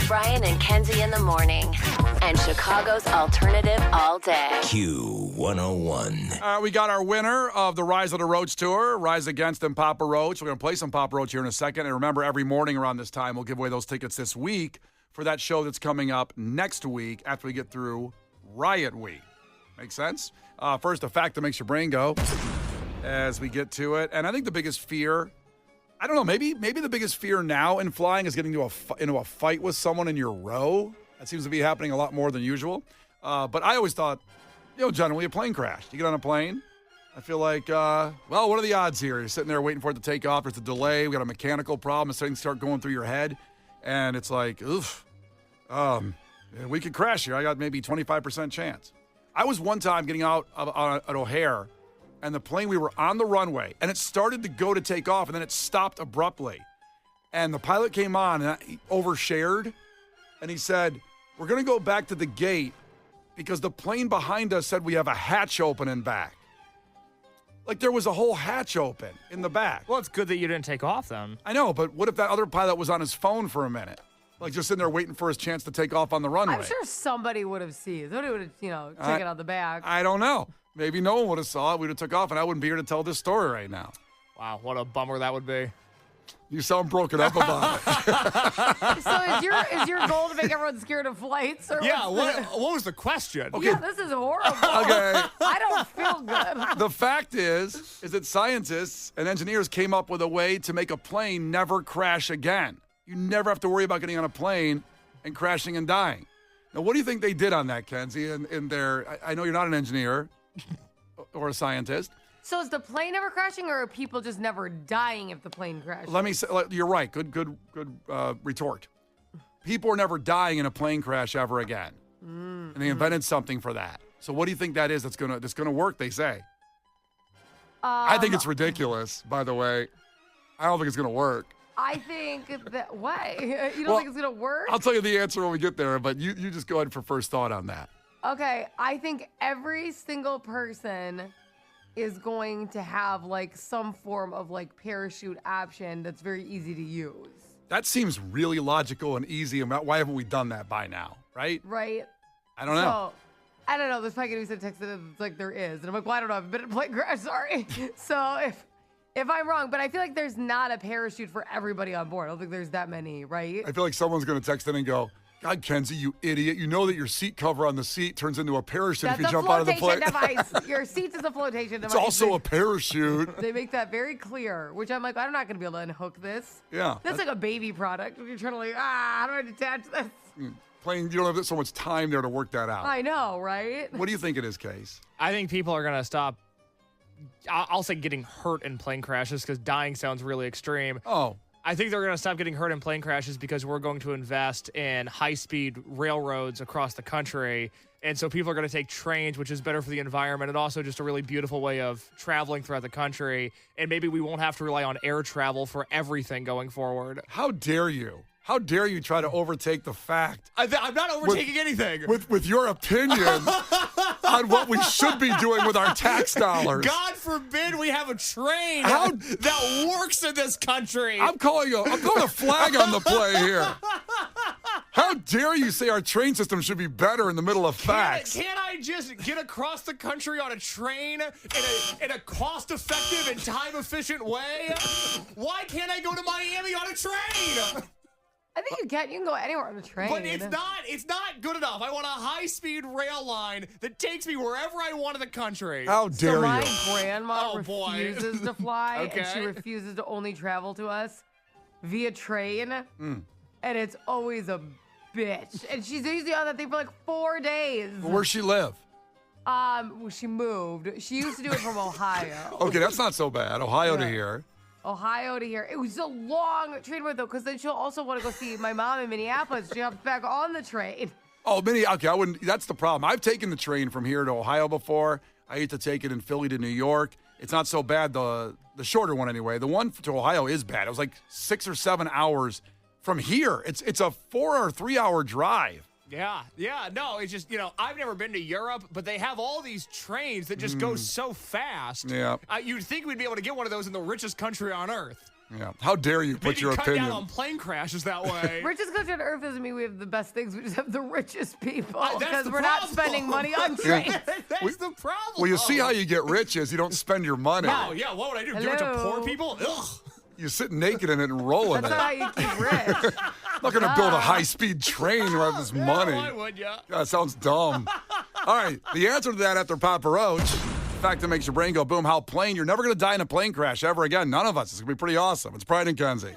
Brian and Kenzie in the morning. And Chicago's alternative all day. Q101. We got our winner of the Rise of the Roach tour, Rise Against and Papa Roach. We're going to play some Papa Roach here in a second. And remember, every morning around this time, we'll give away those tickets this week for that show that's coming up next week after we get through Riot Week. Make sense? First, a fact that makes your brain go as we get to it. And I think the biggest fear, I don't know, maybe the biggest fear now in flying is getting into a fight with someone in your row. That seems to be happening a lot more than usual. But I always thought, generally a plane crash. You get on a plane, I feel like, what are the odds here? You're sitting there waiting for it to take off. There's a delay. We got a mechanical problem. It's starting to start going through your head. And it's like, we could crash here. I got maybe 25% chance. I was one time getting out at O'Hare, and the plane, we were on the runway, and it started to go to take off, and then it stopped abruptly. And the pilot came on, and he overshared, and he said, we're going to go back to the gate because the plane behind us said we have a hatch open in back. Like there was a whole hatch open in the back. Well, it's good that you didn't take off then. I know, but what if that other pilot was on his phone for a minute? Like just sitting there waiting for his chance to take off on the runway. I'm sure somebody would have seen. Somebody would have, taken out the bag. I don't know. Maybe no one would have saw it. We'd have took off, and I wouldn't be here to tell this story right now. Wow, what a bummer that would be. You sound broken up about it. So is your goal to make everyone scared of flights? Or Yeah, what was the question? Okay. Yeah, this is horrible. Okay. I don't feel good. The fact is that scientists and engineers came up with a way to make a plane never crash again. You never have to worry about getting on a plane and crashing and dying. Now, what do you think they did on that, Kenzie? In their, I know you're not an engineer or a scientist. So is the plane never crashing, or are people just never dying if the plane crashes? Let me say, you're right. Good retort. People are never dying in a plane crash ever again, and they invented something for that. So, what do you think that is? That's gonna work? They say. I think it's ridiculous. By the way, I don't think it's gonna work. I think that why? You don't think it's gonna work? I'll tell you the answer when we get there, but you just go ahead for first thought on that. Okay, I think every single person is going to have like some form of like parachute option that's very easy to use. That seems really logical and easy. Why haven't we done that by now, right? Right. I don't know. So, I don't know. There's probably gonna be some text that it's like there is, and I'm like, well, I don't know. I've been in a plane crash. Sorry. So if I'm wrong, but I feel like there's not a parachute for everybody on board. I don't think there's that many, right? I feel like someone's going to text in and go, God, Kenzie, you idiot. You know that your seat cover on the seat turns into a parachute if you jump out of the plane. That's a flotation device. Your seat is a flotation device. It's also a parachute. They make that very clear, which I'm like, I'm not going to be able to unhook this. Yeah. That's like a baby product. You're trying to like, how do I detach this? Plane, you don't have so much time there to work that out. I know, right? What do you think it is, Case? I think people are going to stop, I'll say getting hurt in plane crashes because dying sounds really extreme. Oh. I think they're going to stop getting hurt in plane crashes because we're going to invest in high-speed railroads across the country. And so people are going to take trains, which is better for the environment and also just a really beautiful way of traveling throughout the country. And maybe we won't have to rely on air travel for everything going forward. How dare you? How dare you try to overtake the fact? I'm not overtaking anything. With your opinion on what we should be doing with our tax dollars. God forbid we have a train that works in this country. I'm calling a flag on the play here. How dare you say our train system should be better in the middle of facts? Can't I just get across the country on a train in a cost-effective and time-efficient way? Why can't I go to Miami on a train? I think you can. You can go anywhere on a train. But it's not good enough. I want a high-speed rail line that takes me wherever I want in the country. How dare so my you? grandma refuses to fly, Okay. and she refuses to only travel to us via train. And it's always a bitch. And she's usually on that thing for like 4 days. Where's she live? She moved. She used to do it from Ohio. Okay, that's not so bad. Ohio to Yeah. here. Ohio to here. It was a long train ride, though, because then she'll also want to go see my mom in Minneapolis. She hops back on the train. Oh, okay, I wouldn't. That's the problem. I've taken the train from here to Ohio before. I used to take it in Philly to New York. It's not so bad, the shorter one anyway. The one to Ohio is bad. It was like 6 or 7 hours from here. It's a 4 or 3 hour drive. Yeah. No, it's just, I've never been to Europe, but they have all these trains that just go so fast. Yeah. You'd think we'd be able to get one of those in the richest country on earth. Yeah. How dare you put Maybe your cut opinion? down on plane crashes that way. Richest country on earth doesn't mean we have the best things. We just have the richest people That's because the we're not problem. spending money on trains. That's the problem. Well, you see how you get rich is you don't spend your money. Oh, yeah. What would I do? Give it to Hello? poor people? Ugh. You sit naked in it and roll in That's it. not how you keep rich. I'm not going to build a high-speed train with this money. Why would ya? That sounds dumb. All right, the answer to that after Papa Roach, the fact that makes your brain go boom, how plane, you're never going to die in a plane crash ever again. None of us. It's going to be pretty awesome. It's Brian and Kenzie.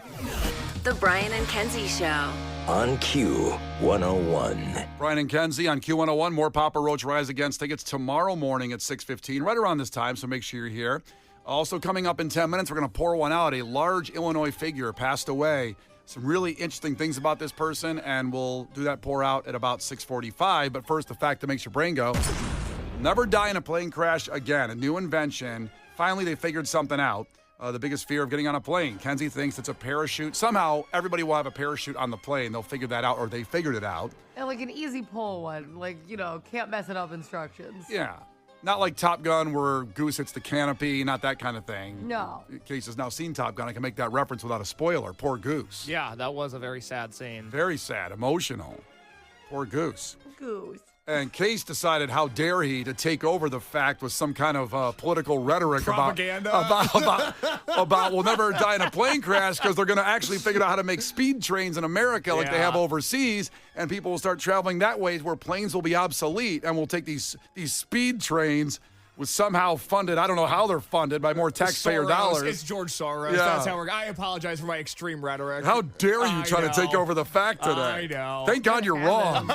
The Brian and Kenzie Show. On Q101. Brian and Kenzie on Q101. More Papa Roach Rise Against tickets tomorrow morning at 6:15, right around this time, so make sure you're here. Also coming up in 10 minutes, we're going to pour one out. A large Illinois figure passed away. Some really interesting things about this person, and we'll do that pour out at about 6:45. But first, the fact that makes your brain go, never die in a plane crash again. A new invention. Finally, they figured something out. The biggest fear of getting on a plane. Kenzie thinks it's a parachute. Somehow, everybody will have a parachute on the plane. They'll figure that out, or they figured it out. And like an easy pull one, like, can't mess it up instructions. Yeah. Not like Top Gun where Goose hits the canopy, not that kind of thing. No. Case has now seen Top Gun. I can make that reference without a spoiler. Poor Goose. Yeah, that was a very sad scene. Very sad, emotional. Poor Goose. Goose. And Case decided, how dare he, to take over the fact with some kind of political rhetoric Propaganda. about we'll never die in a plane crash because they're going to actually figure out how to make speed trains in America like they have overseas, and people will start traveling that way where planes will be obsolete, and we'll take these speed trains was somehow funded. I don't know how they're funded by more taxpayer Soros. dollars. It's George Soros. Yeah. That's how I apologize for my extreme rhetoric. How dare you try to take over the fact today? I know. Thank God you're wrong.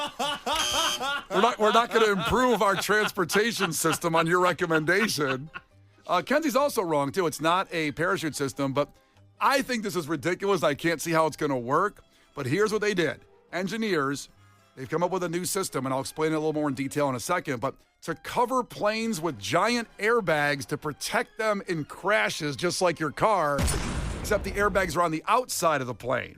We're not going to improve our transportation system on your recommendation. Kenzie's also wrong, too. It's not a parachute system, but I think this is ridiculous. I can't see how it's going to work. But here's what they did. Engineers, they've come up with a new system, and I'll explain it a little more in detail in a second, but to cover planes with giant airbags to protect them in crashes, just like your car, except the airbags are on the outside of the plane.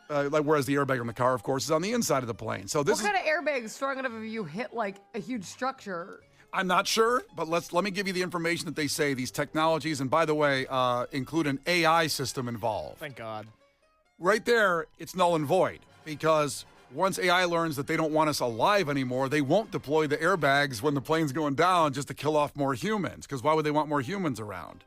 Whereas the airbag on the car, of course, is on the inside of the plane. So this What kind of airbag is strong enough if you hit like a huge structure? I'm not sure, but let me give you the information that they say. These technologies, and by the way, include an AI system involved. Thank God. Right there, it's null and void, because once AI learns that they don't want us alive anymore, they won't deploy the airbags when the plane's going down just to kill off more humans, because why would they want more humans around?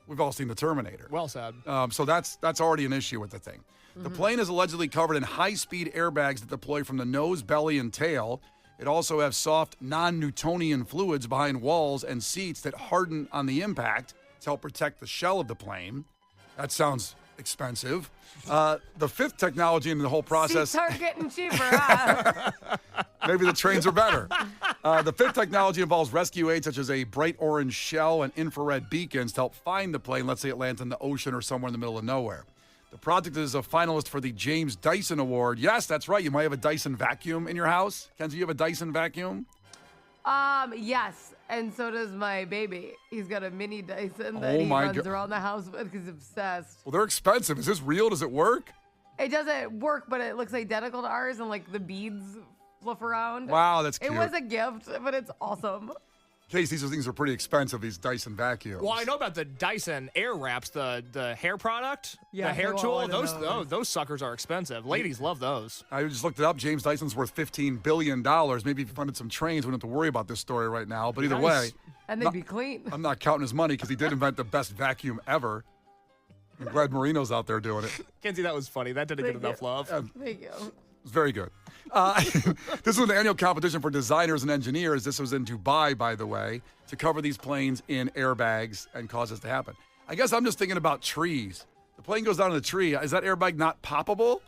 We've all seen the Terminator. Well said. So that's already an issue with the thing. The plane is allegedly covered in high-speed airbags that deploy from the nose, belly, and tail. It also has soft, non-Newtonian fluids behind walls and seats that harden on the impact to help protect the shell of the plane. That sounds expensive. The fifth technology in the whole process... Seats are getting cheaper, huh? Maybe the trains are better. The fifth technology involves rescue aids such as a bright orange shell and infrared beacons to help find the plane. Let's say it lands in the ocean or somewhere in the middle of nowhere. The project is a finalist for the James Dyson Award. Yes, that's right. You might have a Dyson vacuum in your house. Kenzie, you have a Dyson vacuum? Yes. And so does my baby. He's got a mini Dyson that Oh he my runs God. around the house with because he's obsessed. Well, they're expensive. Is this real? Does it work? It doesn't work, but it looks identical to ours, and like the beads fluff around. Wow, that's cute. It was a gift, but it's awesome. Case, these things are pretty expensive, these Dyson vacuums. Well, I know about the Dyson Air Wraps, the hair product, Yeah, the hair I want tool. one of Those suckers are expensive. Ladies love those. I just looked it up. James Dyson's worth $15 billion. Maybe if he funded some trains, we don't have to worry about this story right now. But either way, And they'd be clean. I'm not counting his money because he did invent the best vacuum ever. I'm glad Marino's out there doing it. Kenzie, that was funny. That didn't get Thank enough you. love. Thank you. It's very good. This was an annual competition for designers and engineers. This was in Dubai, by the way, to cover these planes in airbags and cause this to happen. I guess I'm just thinking about trees. The plane goes down in the tree. Is that airbag not poppable?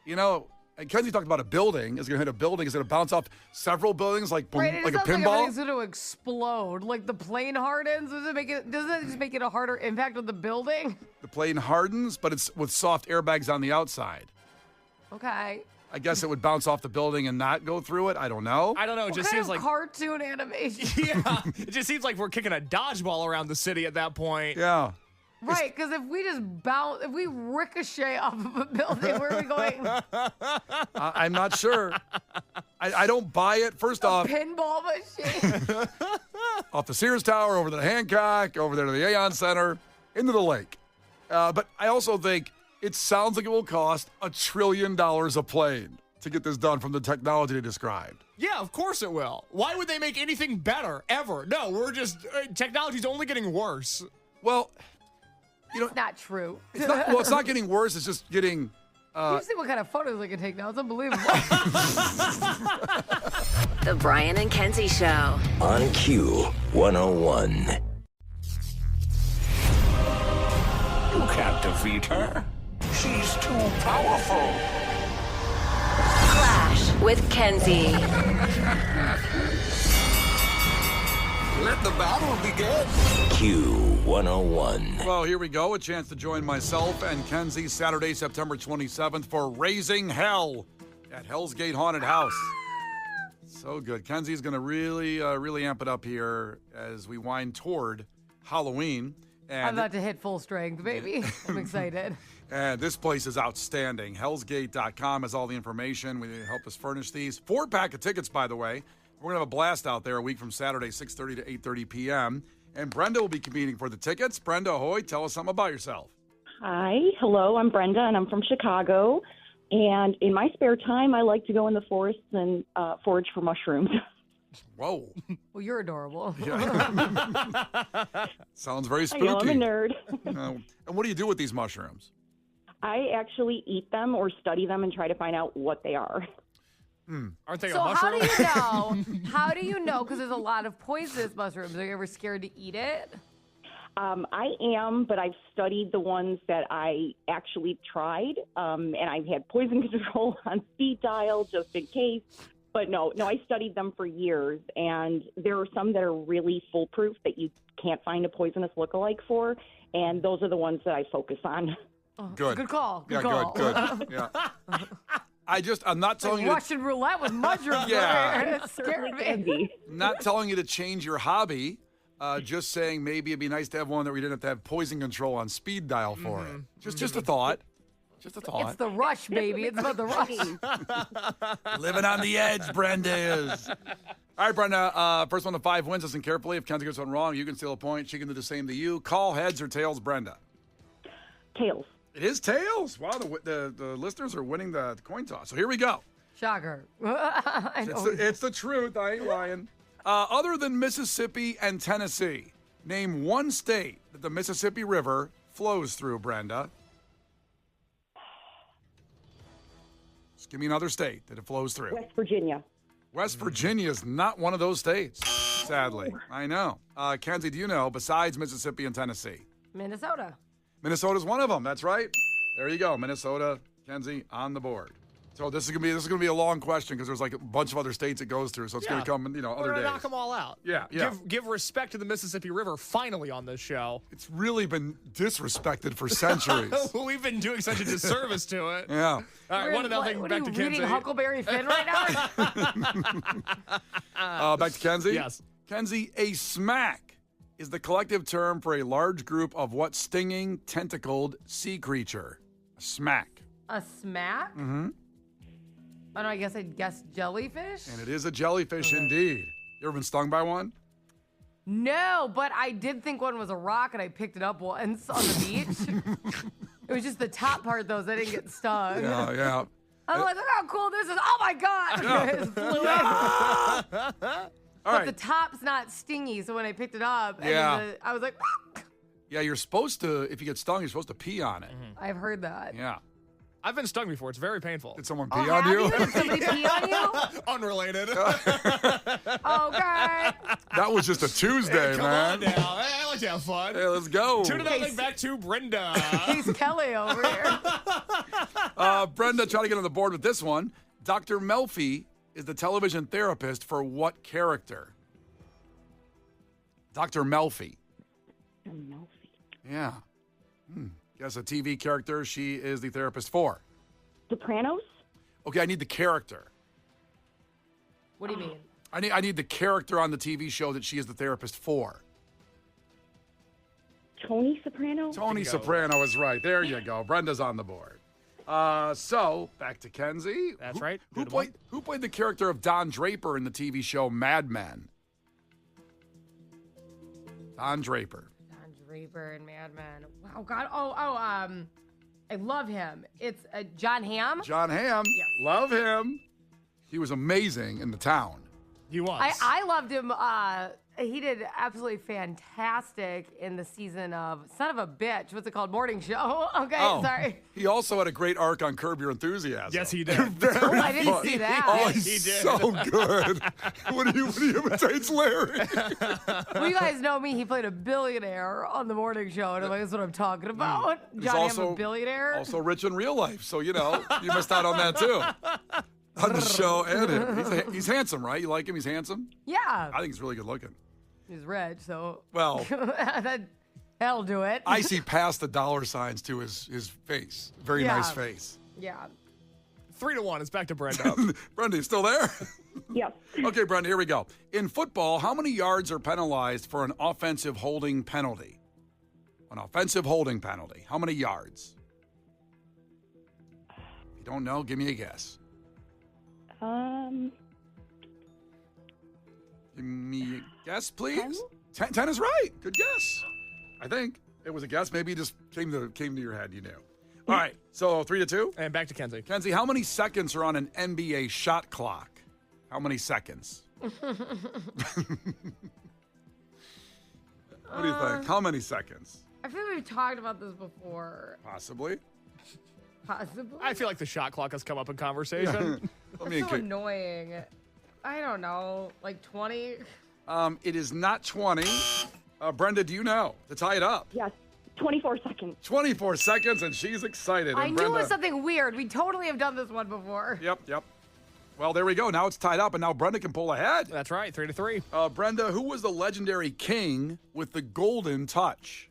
You know, and Kenzie talked about a building. Is it going to hit a building? Is it going to bounce off several buildings like, Right, it like a sounds like pinball? everything's going to explode. Like the plane hardens. Doesn't it just make it a harder impact on the building? The plane hardens, but it's with soft airbags on the outside. Okay. I guess it would bounce off the building and not go through it. I don't know. I don't know. It What just kind seems of like cartoon animation? yeah. It just seems like we're kicking a dodgeball around the city at that point. Yeah. Right, because if we just bounce, if we ricochet off of a building, where are we going? I'm not sure. I don't buy it. First off, Pinball machine. off the Sears Tower, over to the Hancock, over there to the Aeon Center, into the lake. But I also think it sounds like it will cost $1 trillion a plane to get this done from the technology they described. Yeah, of course it will. Why would they make anything better, ever? No, we're just, technology's only getting worse. Well, you know, It's not true. it's not getting worse. It's just getting... You see what kind of photos I can take now. It's unbelievable. The Brian and Kenzie Show. On Q 101. You can't defeat her. She's too powerful. Clash with Kenzie. Let the battle begin. Q 101. Well, here we go. A chance to join myself and Kenzie Saturday, September 27th for Raising Hell at Hell's Gate Haunted House. So good. Kenzie's going to really amp it up here as we wind toward Halloween. I'm And, about to hit full strength, baby. I'm excited. and this place is outstanding. Hellsgate.com has all the information. We help us furnish these. 4-pack of tickets, by the way. We're going to have a blast out there a week from Saturday, 6:30 to 8:30 p.m. And Brenda will be competing for the tickets. Brenda, ahoy, tell us something about yourself. Hi, hello, I'm Brenda, and I'm from Chicago. And in my spare time, I like to go in the forests and forage for mushrooms. Whoa. Well, you're adorable. Sounds very I spooky. know, I'm a nerd. And what do you do with these mushrooms? I actually eat them or study them and try to find out what they are. Aren't they So a how mushroom? do you know? How do you know? Because there's a lot of poisonous mushrooms. Are you ever scared to eat it? I am, but I've studied the ones that I actually tried, and I've had poison control on speed dial just in case. But no, I studied them for years, and there are some that are really foolproof that you can't find a poisonous lookalike for, and those are the ones that I focus on. Good. Good call. Good Yeah, call. good. Yeah. I'm not telling you to, Russian roulette with mushrooms. Yeah. It scared Can me. be. not telling you to change your hobby. Just saying maybe it'd be nice to have one that we didn't have to have poison control on speed dial for it. Just a thought. Just a thought. It's the rush, baby. It's about the rush. Living on the edge, Brenda is. All right, Brenda. First one to 5 wins. Listen carefully. If Kenzie gets one wrong, you can steal a point. She can do the same to you. Call heads or tails, Brenda. Tails. It is tails. Wow, the listeners are winning the coin toss. So here we go. Shocker. I know. It's the truth. I ain't lying. Other than Mississippi and Tennessee, name one state that the Mississippi River flows through, Brenda. Just give me another state that it flows through. West Virginia. West Virginia is not one of those states, sadly. I know. Kenzie, do you know, besides Mississippi and Tennessee? Minnesota. Minnesota's one of them. That's right. There you go. Minnesota, Kenzie, on the board. So this is gonna be a long question because there's like a bunch of other states it goes through. So it's gonna come, We're other gonna days. knock them all out. Yeah. Give respect to the Mississippi River finally on this show. It's really been disrespected for centuries. We've been doing such a disservice to it. Yeah. All right, 1-0 What back are to you Kenzie. reading Huckleberry Finn right now? Back to Kenzie. Yes. Kenzie, a smack is the collective term for a large group of what stinging, tentacled sea creature? A smack. A smack? Mm-hmm. I don't know, I guess I'd guess jellyfish? And it is a jellyfish indeed. You ever been stung by one? No, but I did think one was a rock and I picked it up once on the beach. It was just the top part though, so I didn't get stung. Yeah. I'm like, look how cool this is. Oh my God. It flew in. All But right. the top's not stingy, so when I picked it up, and Yeah. then I was like, Yeah, you're supposed to, if you get stung, you're supposed to pee on it. I've heard that. Yeah. I've been stung before. It's very painful. Did someone Oh, pee on have you? Did somebody pee on you? Unrelated. Oh, God. That was just a Tuesday, Come man. on now. Hey, I like to have fun. Hey, let's go. 2-0 back to Brenda. He's Kelly over here. Brenda, try to get on the board with this one. Dr. Melfi is the television therapist for what character? Dr. Melfi. Yeah. Guess a TV character she is the therapist for. Sopranos? Okay, I need the character. What do you mean? I need the character on the TV show that she is the therapist for. Tony Soprano? Tony Soprano is right. There you go. Brenda's on the board. So back to Kenzie. That's right. Who Good one. played the character of Don Draper in the TV show Mad Men? Don Draper. Don Reaper and Mad Men. Wow, God. I love him. It's John Hamm. John Hamm. Yes. Love him. He was amazing in The Town. He was. I loved him. He did absolutely fantastic in the season of Son of a Bitch. What's it called? Morning Show. Okay, sorry. He also had a great ark on Curb Your Enthusiasm. Yes, he did. I didn't see that. Oh, Yes, he's he did. so good. when he imitates Larry. Well, you guys know me. He played a billionaire on the morning show, and I'm like, that's what I'm talking about. John Hamm, a billionaire. Also rich in real life, so you missed out on that too. On the show and it. He's handsome, right? You like him? He's handsome? Yeah. I think he's really good looking. He's rich, so. Well, that'll do it. I see past the dollar signs to his face. Very nice face. Yeah. 3-1. It's back to Brenda. Brenda, you still there? Yes. Okay, Brenda, here we go. In football, how many yards are penalized for an offensive holding penalty? An offensive holding penalty. How many yards? If you don't know, give me a guess. Give me a guess, please. 10 is right. Good guess. I think it was a guess. Maybe it just came to your head. You knew. All right. So 3-2. And back to Kenzie. Kenzie, how many seconds are on an NBA shot clock? How many seconds? What do you think? How many seconds? I feel like we've talked about this before. Possibly. Possibly. I feel like the shot clock has come up in conversation. It's so annoying. I don't know, like 20? It is not 20. Brenda, do you know? To tie it up. Yes. 24 seconds. 24 seconds, and she's excited. I And knew it Brenda, was something weird. We totally have done this one before. Yep. Well, there we go. Now it's tied up, and now Brenda can pull ahead. That's right. 3-3. Brenda, who was the legendary king with the golden touch?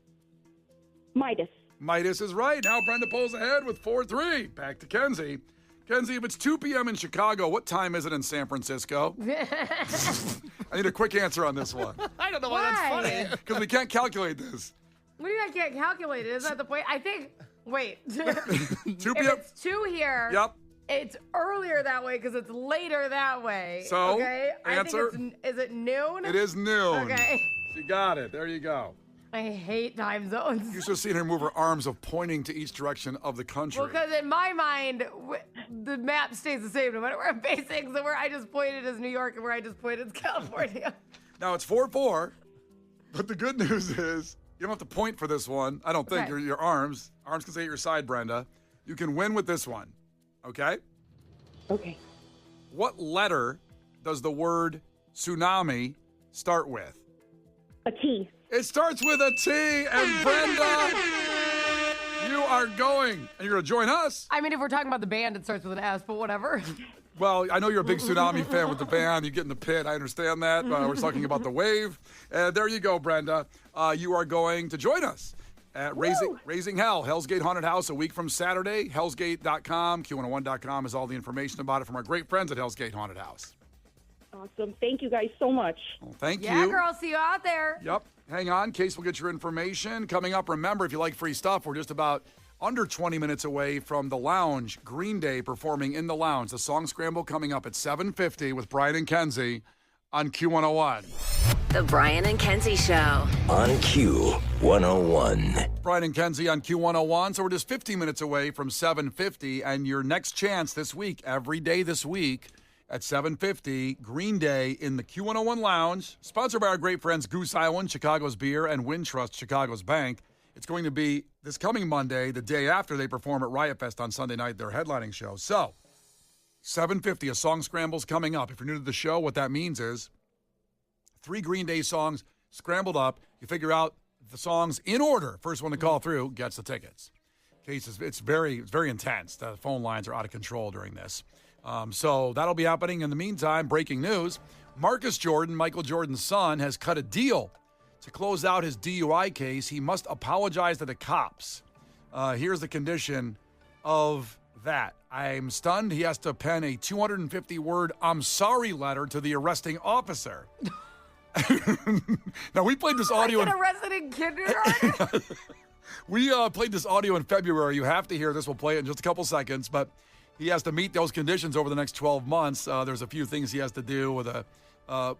Midas. Midas is right. Now Brenda pulls ahead with 4-3. Back to Kenzie. Kenzie, if it's 2 p.m. in Chicago, what time is it in San Francisco? I need a quick answer on this one. I don't know why that's Why? funny. Because we can't calculate this. What do you mean I can't calculate it? Isn't that the point? I think, wait. 2 If p.m. it's 2 here, Yep. it's earlier that way because it's later that way. So, okay? answer? I think is it noon? It is noon. Okay. She got it. There you go. I hate time zones. You should have seen her move her arms of pointing to each direction of the country. Well, because in my mind, the map stays the same no matter where I'm facing. So where I just pointed is New York and where I just pointed is California. Now it's 4-4, but the good news is you don't have to point for this one. I don't think. Okay. Your arms can stay at your side, Brenda. You can win with this one. Okay? Okay. What letter does the word tsunami start with? A T. It starts with a T, and Brenda, you are going, and you're going to join us. I mean, if we're talking about the band, it starts with an S, but whatever. Well, I know you're a big Tsunami fan with the band. You get in the pit. I understand that. We're talking about the wave. There you go, Brenda. You are going to join us at Raising Hell, Hell's Gate Haunted House, a week from Saturday. Hellsgate.com, Q101.com is all the information about it from our great friends at Hell's Gate Haunted House. Awesome. Thank you guys so much. Well, thank you. Yeah, girl, see you out there. Yep. Hang on. Case will get your information. Coming up, remember, if you like free stuff, we're just about under 20 minutes away from the Lounge. Green Day performing in the Lounge. The Song Scramble coming up at 7:50 with Brian and Kenzie on Q101. The Brian and Kenzie Show. On Q101. Brian and Kenzie on Q101. So we're just 15 minutes away from 7:50, and your next chance this week, every day this week, at 7:50, Green Day in the Q101 Lounge, sponsored by our great friends Goose Island, Chicago's Beer, and Wintrust, Chicago's Bank. It's going to be this coming Monday, the day after they perform at Riot Fest on Sunday night, their headlining show. So, 7:50, a song scramble's coming up. If you're new to the show, what that means is 3 Green Day songs scrambled up. You figure out the songs in order. First one to call through gets the tickets. Cases, it's very intense. The phone lines are out of control during this. So that'll be happening. In the meantime, breaking news, Marcus Jordan, Michael Jordan's son, has cut a deal to close out his DUI case. He must apologize to the cops. Here's the condition of that. I'm stunned. He has to pen a 250-word I'm sorry letter to the arresting officer. Now, we played this audio. Like arrested in kindergarten? We played this audio in February. You have to hear this. We'll play it in just a couple seconds, but he has to meet those conditions over the next 12 months. There's a few things he has to do with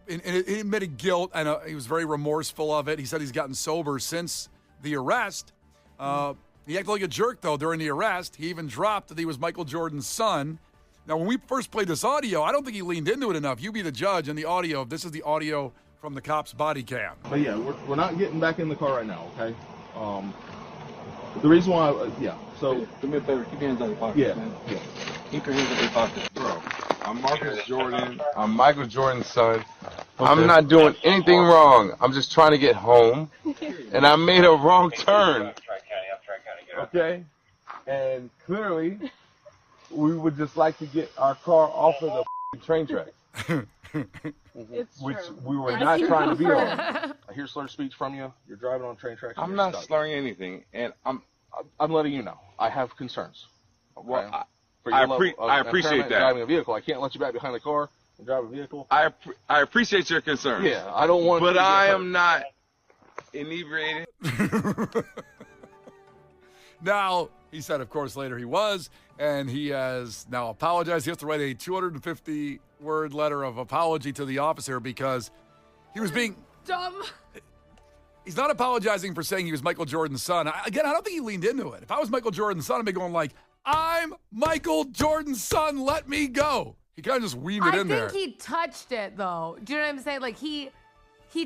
he admitted guilt, and he was very remorseful of it. He said he's gotten sober since the arrest. He acted like a jerk, though, during the arrest. He even dropped that he was Michael Jordan's son. Now, when we first played this audio, I don't think he leaned into it enough. You be the judge in the audio. This is the audio from the cop's body cam. But yeah, we're not getting back in the car right now, okay? The reason why, so... Do me a favor, keep your hands out of your pockets, man. Yeah. Keep your hands out of your pockets. Bro, I'm Marcus Jordan. I'm Michael Jordan's son. Okay. I'm not doing anything wrong. I'm just trying to get home, and I made a wrong turn. Okay? And clearly, we would just like to get our car off of the train tracks. Which we were not trying to be on. I hear slurred speech from you. You're driving on train tracks. I'm not slurring anything, and I'm letting you know. I have concerns. Okay? Well, I appreciate that. Driving a vehicle, I can't let you back behind the car and drive a vehicle. I appreciate your concerns. Yeah, I don't want. But I am not inebriated. Now, he said, of course, later he was, and he has now apologized. He has to write a 250-word letter of apology to the officer because he was being dumb. He's not apologizing for saying he was Michael Jordan's son. Again, I don't think he leaned into it. If I was Michael Jordan's son, I'd be going like, I'm Michael Jordan's son, let me go. He kind of just weaned it in there. I think he touched it, though. Do you know what I'm saying? Like, he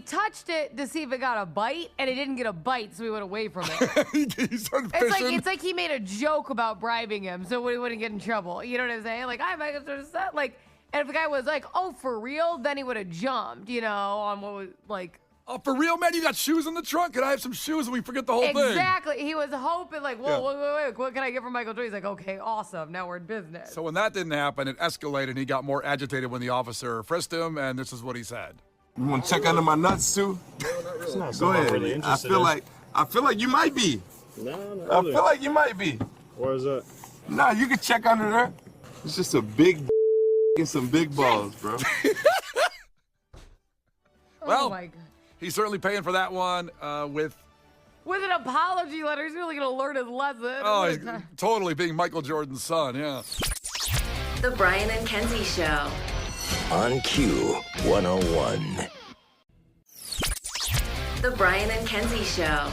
touched it to see if it got a bite, and it didn't get a bite, so he went away from it. He started fishing. It's like he made a joke about bribing him so he wouldn't get in trouble. You know what I'm saying? Like, I'm Michael Jordan's son. Like, and if the guy was like, oh, for real, then he would have jumped, you know, on what was, like... Oh, for real, man? You got shoes in the trunk? Can I have some shoes and we forget the whole thing? Exactly. He was hoping, like, whoa, wait, what can I get from Michael Jordan? He's like, okay, awesome. Now we're in business. So when that didn't happen, it escalated, and he got more agitated when the officer frisked him, and this is what he said. You want to check under my nuts too? It's not Go ahead. really I feel like you might be. No, I feel like you might be. Where is that? Nah, you can check under there. It's just a big and some big balls, bro. Well, oh my God. He's certainly paying for that one with an apology letter. He's really going to learn his lesson. Oh, he's totally being Michael Jordan's son, yeah. The Brian and Kenzie Show. On Q 101. The Brian and Kenzie Show.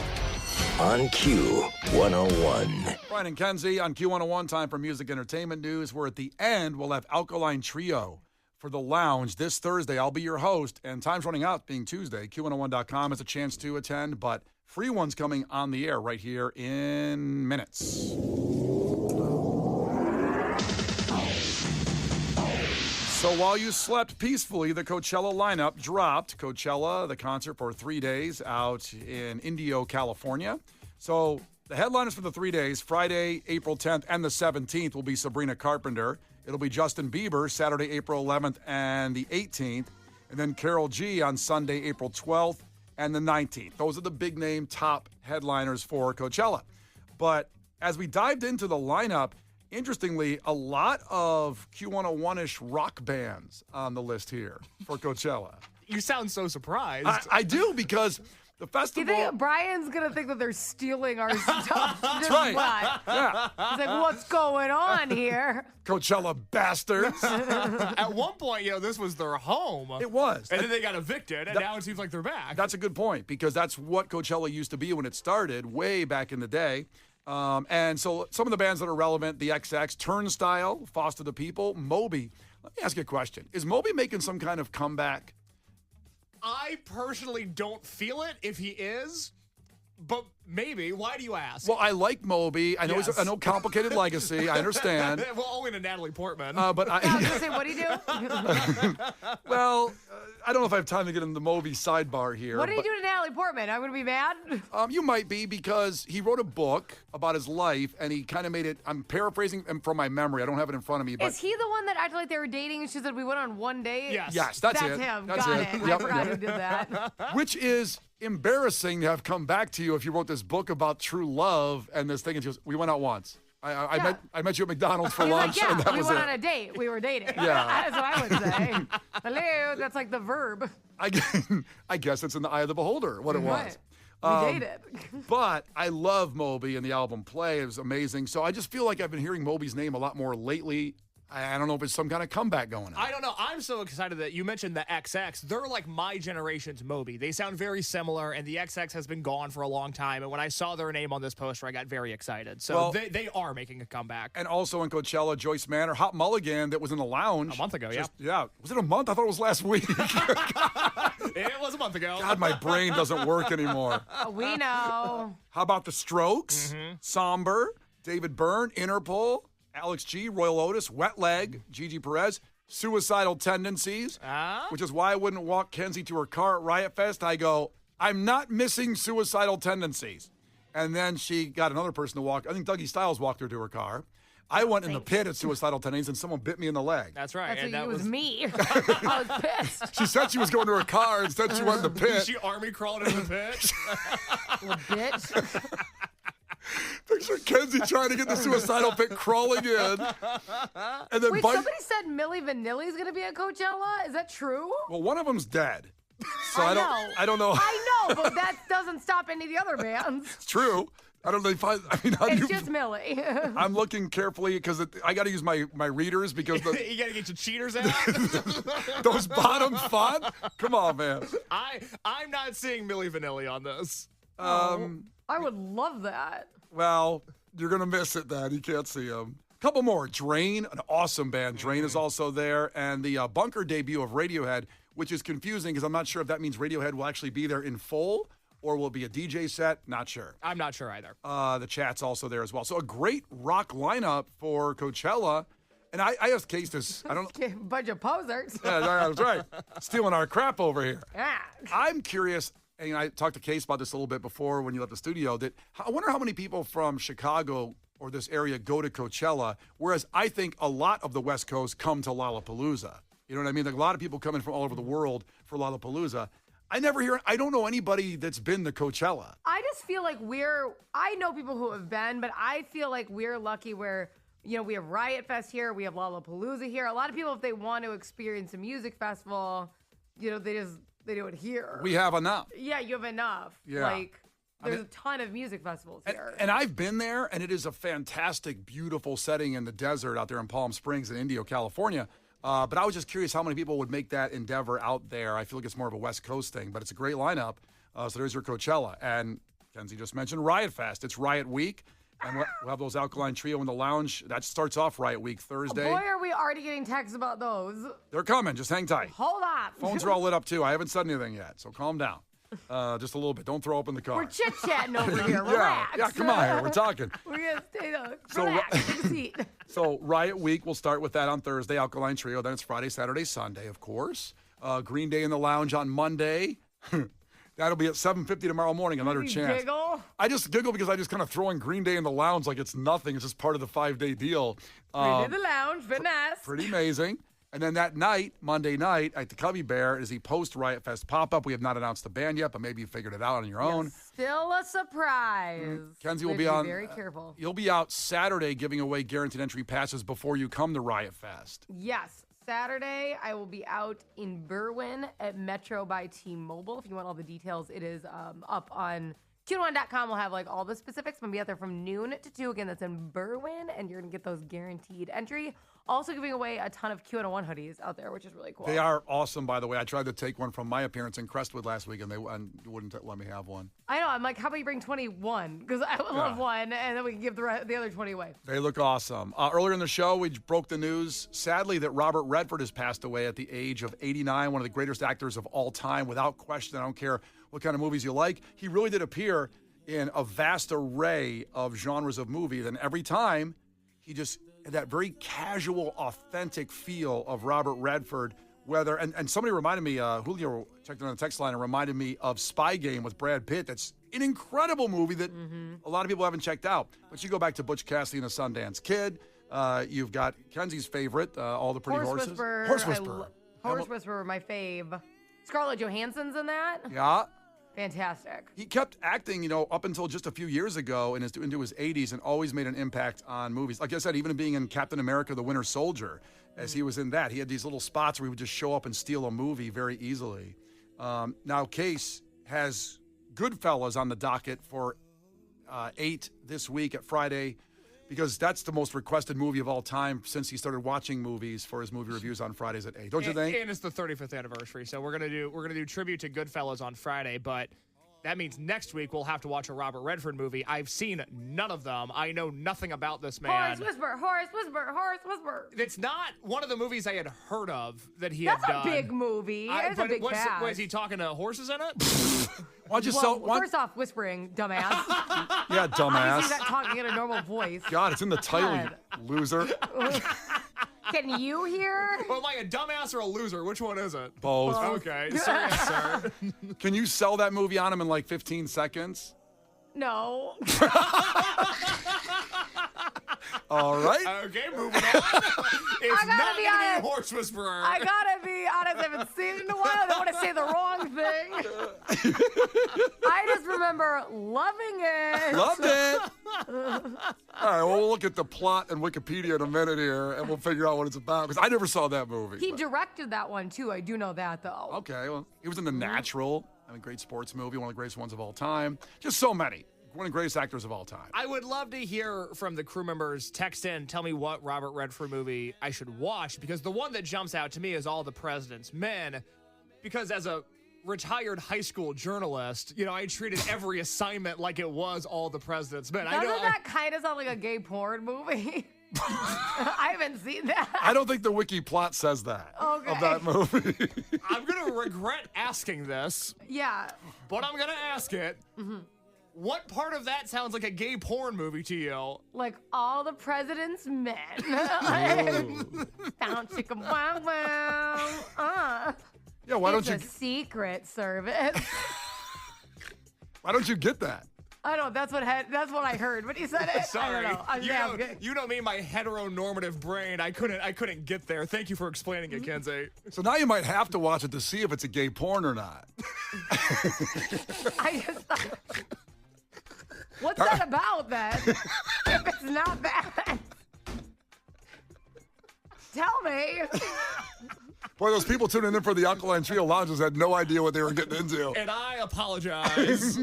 On Q 101. Brian and Kenzie on Q101, time for music entertainment news. We're at the end. We'll have Alkaline Trio for the lounge this Thursday. I'll be your host, and time's running out being Tuesday. Q101.com has a chance to attend, but free ones coming on the air right here in minutes. So while you slept peacefully, the Coachella lineup dropped. Coachella, the concert for 3 days out in Indio, California. So the headliners for the 3 days, Friday, April 10th, and the 17th, will be Sabrina Carpenter. It'll be Justin Bieber, Saturday, April 11th and the 18th. And then Karol G on Sunday, April 12th and the 19th. Those are the big-name top headliners for Coachella. But as we dived into the lineup, interestingly, a lot of Q101-ish rock bands on the list here for Coachella. You sound so surprised. I do, because the festival... Do you think Brian's going to think that they're stealing our stuff? That's right. What? Yeah. He's like, what's going on here? Coachella bastards. At one point, this was their home. It was. And then they got evicted, and now it seems like they're back. That's a good point, because that's what Coachella used to be when it started, way back in the day. And so some of the bands that are relevant, the XX, Turnstile, Foster the People, Moby. Let me ask you a question. Is Moby making some kind of comeback? I personally don't feel it if he is, but maybe. Why do you ask? Well, I like Moby. I know Yes. I know complicated legacy. I understand. Well, only to Natalie Portman. But I was going to say, what do you do? Well, I don't know if I have time to get into the Moby sidebar here. What did he do to Natalie Portman? I'm going to be mad? You might be, because he wrote a book about his life, and he kind of made it, I'm paraphrasing from my memory. I don't have it in front of me. But Is he the one that acted like they were dating and she said we went on one date? Yes. Yes, that's it. That's him. That's Got it. it. Yep, I forgot yep. who did that. Which is embarrassing to have come back to you if you wrote this book about true love and this thing, and she goes, we went out once. I met you at McDonald's for He's lunch, like, yeah, and that we was went it. on a date. We were dating. Yeah. That's what I would say. Hello. That's like the verb. I guess it's in the eye of the beholder, what it was. Right. We dated. But I love Moby and the album Play. It was amazing. So I just feel like I've been hearing Moby's name a lot more lately. I don't know if it's some kind of comeback going on. I don't know. I'm so excited that you mentioned the XX. They're like my generation's Moby. They sound very similar, and the XX has been gone for a long time. And when I saw their name on this poster, I got very excited. So they are making a comeback. And also in Coachella, Joyce Manor, Hot Mulligan that was in the lounge. A month ago, Yeah. Was it a month? I thought it was last week. It was a month ago. God, my brain doesn't work anymore. We know. How about the Strokes? Somber, David Byrne, Interpol, Alex G, Royal Otis, Wet Leg, Gigi Perez, Suicidal Tendencies, which is why I wouldn't walk Kenzie to her car at Riot Fest. I go, I'm not missing Suicidal Tendencies. And then she got another person to walk. I think Dougie Styles walked her to her car. I went in the pit at Suicidal Tendencies, and someone bit me in the leg. That's right. It was me. I was pissed. She said she was going to her car. Instead, she went in the pit. She army crawled in the pit. Little bitch. Picture Kenzie trying to get the suicidal pit crawling in. And then Wait, somebody said Milli Vanilli's going to be at Coachella? Is that true? Well, one of them's dead. So I don't know. I know, but that doesn't stop any of the other bands. It's true. I don't know if It's just Millie. I'm looking carefully because I got to use my readers because you got to get your cheaters out. Those bottom font. Come on, man. I'm not seeing Milli Vanilli on this. I would love that. Well, you're gonna miss it then. You can't see them. Couple more. Drain, an awesome band. Drain is also there, and the Bunker debut of Radiohead, which is confusing because I'm not sure if that means Radiohead will actually be there in full or will it be a DJ set. Not sure. I'm not sure either. The chat's also there as well. So a great rock lineup for Coachella. And I asked Case this. I don't know. Bunch of posers. Yeah, that's right. Stealing our crap over here. Yeah. I'm curious, and I talked to Case about this a little bit before when you left the studio, that I wonder how many people from Chicago or this area go to Coachella, whereas I think a lot of the West Coast come to Lollapalooza. You know what I mean? Like a lot of people coming from all over the world for Lollapalooza. I don't know anybody that's been to Coachella. I just feel like I know people who have been, but I feel like we're lucky where, we have Riot Fest here, we have Lollapalooza here. A lot of people, if they want to experience a music festival, they do it here. We have enough. Yeah, you have enough. Yeah. There's a ton of music festivals here. And I've been there, and it is a fantastic, beautiful setting in the desert out there in Palm Springs in Indio, California. But I was just curious how many people would make that endeavor out there. I feel like it's more of a West Coast thing, but it's a great lineup. So there's your Coachella. And Kenzie just mentioned Riot Fest. It's Riot Week. And we'll have those Alkaline Trio in the lounge. That starts off Riot Week Thursday. Boy, are we already getting texts about those. They're coming. Just hang tight. Hold on. Phones are all lit up, too. I haven't said anything yet, so calm down. Just a little bit. Don't throw up in the car. We're chit-chatting over here. Relax. Yeah, come on here. We're talking. We're going to stay relax. Take a seat. So Riot Week, we'll start with that on Thursday, Alkaline Trio. Then it's Friday, Saturday, Sunday, of course. Green Day in the Lounge on Monday. That'll be at 7:50 tomorrow morning. Another chance. Giggle? I just giggle because I just kind of throw in Green Day in the Lounge like it's nothing. It's just part of the 5-day deal. Green Day in the Lounge, very nice. Pretty amazing. And then that night, Monday night, at the Cubby Bear is the post-Riot Fest pop-up. We have not announced the band yet, but maybe you figured it out on your own. Still a surprise. Kenzie will be on. Very careful. You'll be out Saturday giving away guaranteed entry passes before you come to Riot Fest. Yes. Saturday, I will be out in Berwyn at Metro by T-Mobile. If you want all the details, it is up on Q1.com. We'll have all the specifics. I'm going to be out there from noon to 2. Again, that's in Berwyn, and you're going to get those guaranteed entry. Also giving away a ton of Q101 hoodies out there, which is really cool. They are awesome, by the way. I tried to take one from my appearance in Crestwood last week, and they wouldn't let me have one. I know. I'm like, how about you bring 21? Because I would love one, and then we can give the other 20 away. They look awesome. Earlier in the show, we broke the news, sadly, that Robert Redford has passed away at the age of 89, one of the greatest actors of all time, without question. I don't care what kind of movies you like. He really did appear in a vast array of genres of movies, and every time he just had that very casual, authentic feel of Robert Redford. And somebody reminded me, Julio checked in on the text line and reminded me of Spy Game with Brad Pitt. That's an incredible movie that a lot of people haven't checked out. But you go back to Butch Cassidy and the Sundance Kid. You've got Kenzie's favorite, All the Pretty Horses. Horse Whisperer. Horse Whisperer, my fave. Scarlett Johansson's in that. Yeah. Fantastic. He kept acting, up until just a few years ago into his 80s and always made an impact on movies. Like I said, even being in Captain America, The Winter Soldier, as he was in that, he had these little spots where he would just show up and steal a movie very easily. Now, Case has Goodfellas on the docket for 8 this week at Friday because that's the most requested movie of all time since he started watching movies for his movie reviews on Fridays at 8. Don't you think? And it's the 35th anniversary, so we're gonna do tribute to Goodfellas on Friday, but that means next week we'll have to watch a Robert Redford movie. I've seen none of them. I know nothing about this man. Horse Whisperer, Horse Whisperer, Horse Whisperer. It's not one of the movies I had heard of that he That's had done. a big movie. It's a big cast. Was he talking to horses in it? Why don't you First off, whispering, dumbass. Yeah, dumbass. He's not talking in a normal voice. God, it's in the title, you loser. Can you hear? Well, am I a dumbass or a loser? Which one is it? Both. Okay, yes, sir. Can you sell that movie on him in like 15 seconds? No. All right. Okay, moving on. It's not be going to honest. be Horse Whisperer. I gotta be honest, I haven't seen it in a while. I don't want to say the wrong thing. I just remember loving it. Loved it. All right, well, we'll look at the plot and Wikipedia in a minute here, and we'll figure out what it's about, because I never saw that movie. He directed that one, too. I do know that, though. Okay, well, he was in The Natural. I mean, great sports movie, one of the greatest ones of all time. Just so many. One of the greatest actors of all time. I would love to hear from the crew members. Text in, tell me what Robert Redford movie I should watch, because the one that jumps out to me is All the President's Men, because as a retired high school journalist, I treated every assignment like it was All the President's Men. Doesn't that kind of sound like a gay porn movie? I haven't seen that. I don't think the wiki plot says that of that movie. I'm going to regret asking this. Yeah. But I'm going to ask it. Mm-hmm. What part of that sounds like a gay porn movie to you? Like All the President's Men. Found chicken wow wow. Yeah, why don't it's you? a secret service. Why don't you get that? I don't. That's what I heard when he said it. Sorry, I don't know. you know me, my heteronormative brain. I couldn't get there. Thank you for explaining it, Kenzie. So now you might have to watch it to see if it's a gay porn or not. I just thought, what's that about then? If it's not that, tell me. Boy, those people tuning in for the Alkaline Trio Lounges had no idea what they were getting into. And I apologize.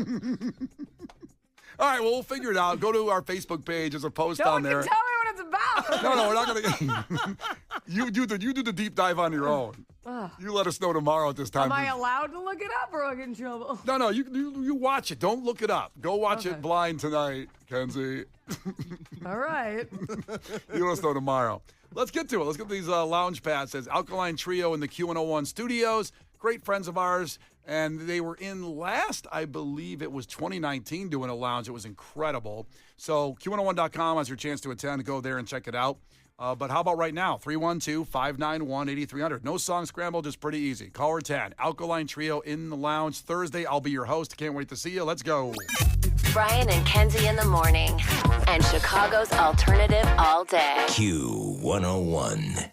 All right, well, we'll figure it out. Go to our Facebook page. There's a post No on one there. can tell me what it's about. No, we're not going to. You do the deep dive on your own. You let us know tomorrow at this time. Am I allowed to look it up or I'll get in trouble? No, you watch it. Don't look it up. Go watch it blind tonight, Kenzie. All right. You let us know tomorrow. Let's get to it. Let's get these lounge passes. Alkaline Trio in the Q101 studios. Great friends of ours. And they were in last, I believe it was 2019, doing a lounge. It was incredible. So Q101.com has your chance to attend. Go there and check it out. But how about right now? 312-591-8300. No song scramble, just pretty easy. Caller 10. Alkaline Trio in the lounge. Thursday, I'll be your host. Can't wait to see you. Let's go. Brian and Kenzie in the morning. And Chicago's alternative all day. Q101.